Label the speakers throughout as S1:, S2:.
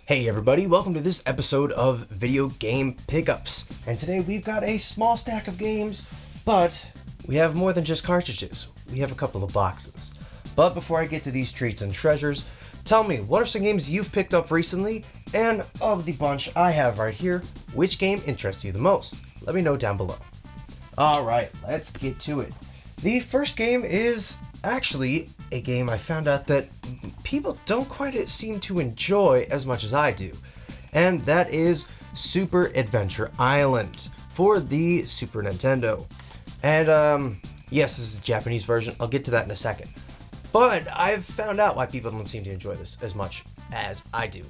S1: Hey everybody, welcome to this episode of Video Game Pickups. And today we've got a small stack of games, but we have more than just cartridges. We have a couple of boxes. But before I get to these treats and treasures, tell me, what are some games you've picked up recently? And of the bunch I have right here, which game interests you the most? Let me know down below. Alright, let's get to it. The first game is actually a game I found out that people don't quite seem to enjoy as much as I do. And that is Super Adventure Island for the Super Nintendo. And yes, this is the Japanese version. I'll get to that in a second. But I've found out why people don't seem to enjoy this as much as I do.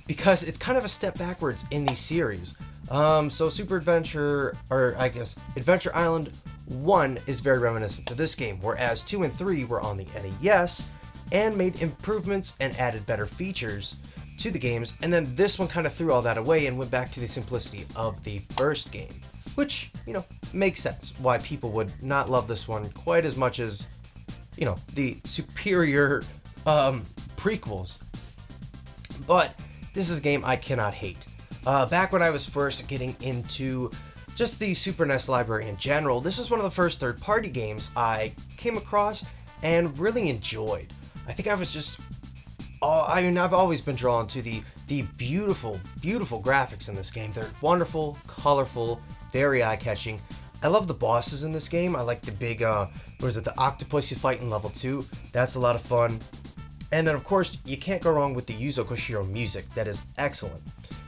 S1: Because it's kind of a step backwards in the series. So Super Adventure, or I guess Adventure Island 1 is very reminiscent to this game, whereas 2 and 3 were on the NES and made improvements and added better features to the games, and then this one kind of threw all that away and went back to the simplicity of the first game, which, makes sense why people would not love this one quite as much as, the superior prequels. But this is a game I cannot hate. Back when I was first getting into just the Super NES library in general, this was one of the first third-party games I came across and really enjoyed. I think I was just... I've always been drawn to the beautiful, beautiful graphics in this game. They're wonderful, colorful, very eye-catching. I love the bosses in this game. I like the big, the octopus you fight in level 2. That's a lot of fun. And then, of course, you can't go wrong with the Yuzo Koshiro music. That is excellent.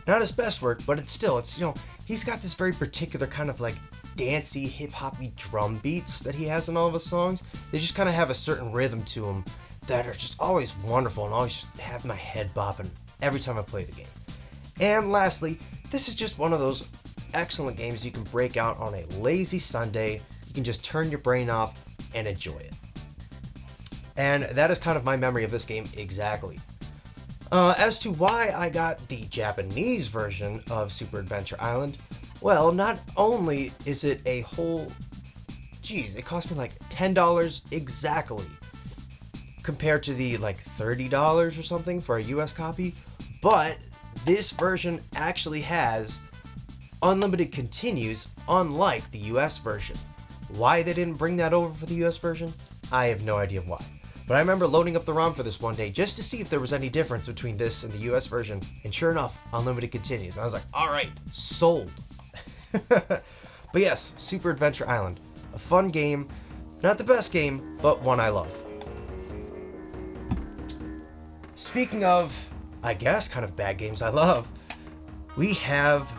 S1: Not his best work, but it's he's got this very particular kind of like dancey, hip-hoppy drum beats that he has in all of his songs. They just kind of have a certain rhythm to them that are just always wonderful and always just have my head bopping every time I play the game. And lastly, this is just one of those excellent games you can break out on a lazy Sunday. You can just turn your brain off and enjoy it. And that is kind of my memory of this game exactly. As to why I got the Japanese version of Super Adventure Island, well, not only is it a whole... it cost me like $10 exactly, compared to the like $30 or something for a US copy, but this version actually has unlimited continues, unlike the US version. Why they didn't bring that over for the US version, I have no idea why. But I remember loading up the ROM for this one day just to see if there was any difference between this and the US version, and sure enough, unlimited continues. And I was like, alright, sold. But yes, Super Adventure Island. A fun game, not the best game, but one I love. Speaking of, I guess, kind of bad games I love, we have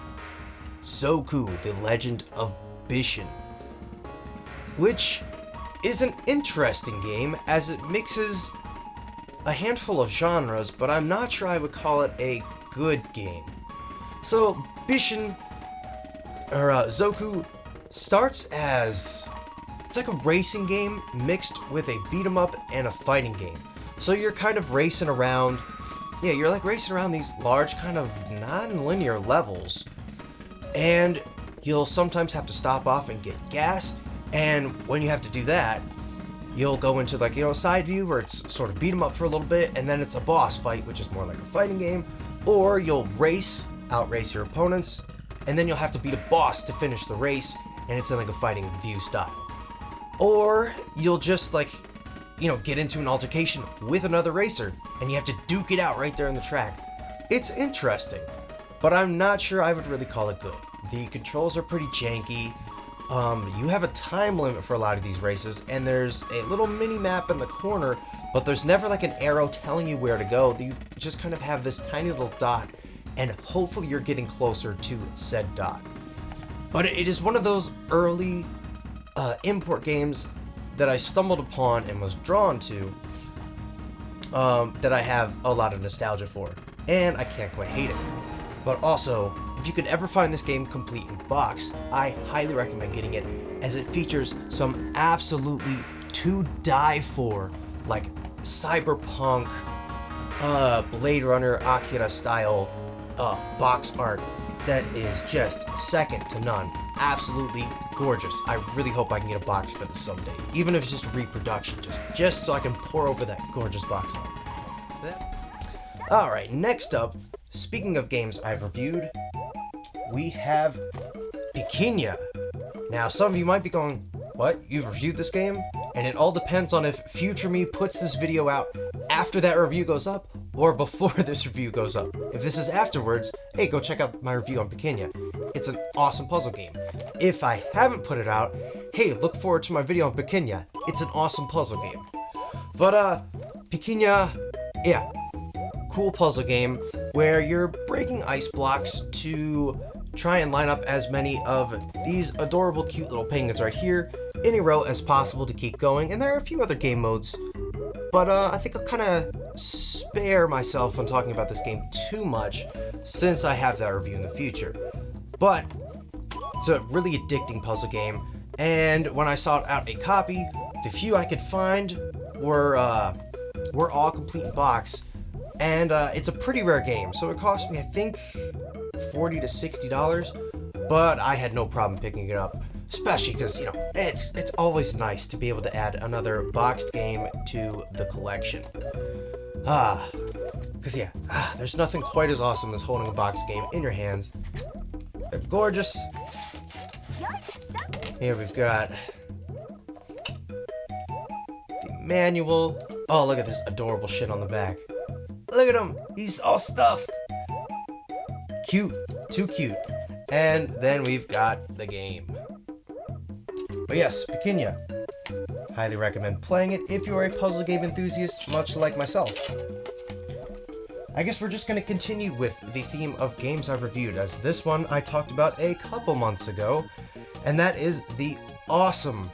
S1: Zoku, The Legend of Bishin, which is an interesting game as it mixes a handful of genres, but I'm not sure I would call it a good game. So Bishin, or Zoku, starts as... it's like a racing game mixed with a beat 'em up and a fighting game. So you're kind of racing around... you're like racing around these large kind of non-linear levels. And you'll sometimes have to stop off and get gas. And when you have to do that, you'll go into like, side view where it's sort of beat 'em up for a little bit, and then it's a boss fight, which is more like a fighting game. Or you'll outrace your opponents, and then you'll have to beat a boss to finish the race, and it's in like a fighting view style. Or you'll just get into an altercation with another racer, and you have to duke it out right there on the track. It's interesting, but I'm not sure I would really call it good. The controls are pretty janky. You have a time limit for a lot of these races, and there's a little mini map in the corner, but there's never like an arrow telling you where to go. You just kind of have this tiny little dot, and hopefully you're getting closer to said dot. But it is one of those early import games that I stumbled upon and was drawn to, that I have a lot of nostalgia for, and I can't quite hate it. But also, if you could ever find this game complete in box, I highly recommend getting it, as it features some absolutely to die for, like cyberpunk, Blade Runner, Akira style box art that is just second to none. Absolutely gorgeous. I really hope I can get a box for this someday, even if it's just a reproduction, just so I can pour over that gorgeous box art. Alright, next up, speaking of games I've reviewed, we have Pikiinya. Now, some of you might be going, what? You've reviewed this game? And it all depends on if future me puts this video out after that review goes up or before this review goes up. If this is afterwards, hey, go check out my review on Pikiinya. It's an awesome puzzle game. If I haven't put it out, hey, look forward to my video on Pikiinya. It's an awesome puzzle game. But, Pikiinya, yeah, cool puzzle game where you're breaking ice blocks to try and line up as many of these adorable, cute little penguins right here in a row as possible to keep going. And there are a few other game modes, but I think I'll kind of spare myself on talking about this game too much since I have that review in the future. But it's a really addicting puzzle game, and when I sought out a copy, the few I could find were all complete in box, and it's a pretty rare game, so it cost me, I think, $40 to $60, but I had no problem picking it up, especially because, you know, it's always nice to be able to add another boxed game to the collection. Because yeah, there's nothing quite as awesome as holding a boxed game in your hands. They're gorgeous. Here we've got the manual. Oh, look at this adorable shit on the back. Look at him, he's all stuffed. Cute, too cute. And then we've got the game. But yes, Pikiinya. Highly recommend playing it if you're a puzzle game enthusiast, much like myself. I guess we're just going to continue with the theme of games I've reviewed, as this one I talked about a couple months ago, and that is the awesome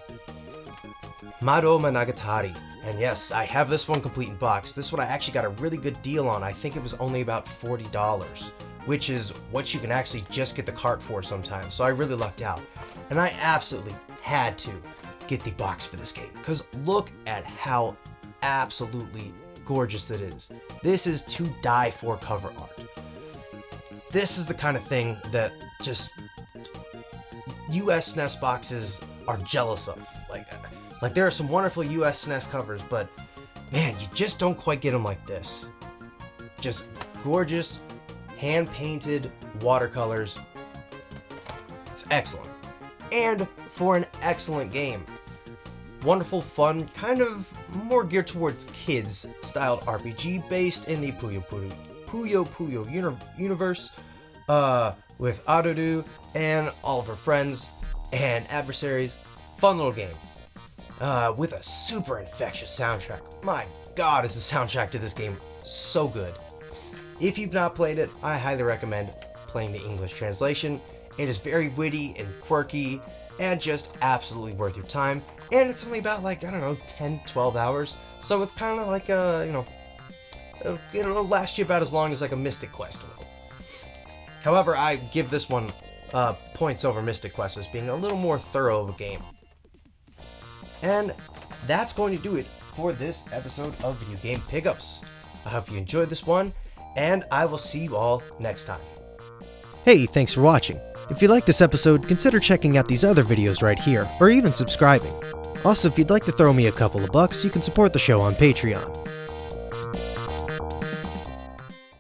S1: Madou Monogatari. And yes, I have this one complete in box. This one I actually got a really good deal on. I think it was only about $40, which is what you can actually just get the cart for sometimes, so I really lucked out. And I absolutely had to get the box for this game, because look at how absolutely gorgeous it is. This is to die for cover art. This is the kind of thing that just US SNES boxes are jealous of. Like there are some wonderful US SNES covers, but man, you just don't quite get them like this. Just gorgeous, hand-painted watercolors. It's excellent. And for an excellent game. Wonderful, fun, kind of more geared towards kids styled RPG based in the Puyo Puyo universe, with Madou and all of her friends and adversaries. Fun little game. With a super infectious soundtrack. My god, is the soundtrack to this game so good. If you've not played it, I highly recommend playing the English translation. It is very witty and quirky and just absolutely worth your time. And it's only about, like, I don't know, 10-12 hours. So it's kind of like it'll last you about as long as like a Mystic Quest will. However, I give this one points over Mystic Quest as being a little more thorough of a game. And that's going to do it for this episode of Video Game Pickups. I hope you enjoyed this one, and I will see you all next time. Hey, thanks for watching. If you like this episode, consider checking out these other videos right here, or even subscribing. Also, if you'd like to throw me a couple of bucks, you can support the show on Patreon.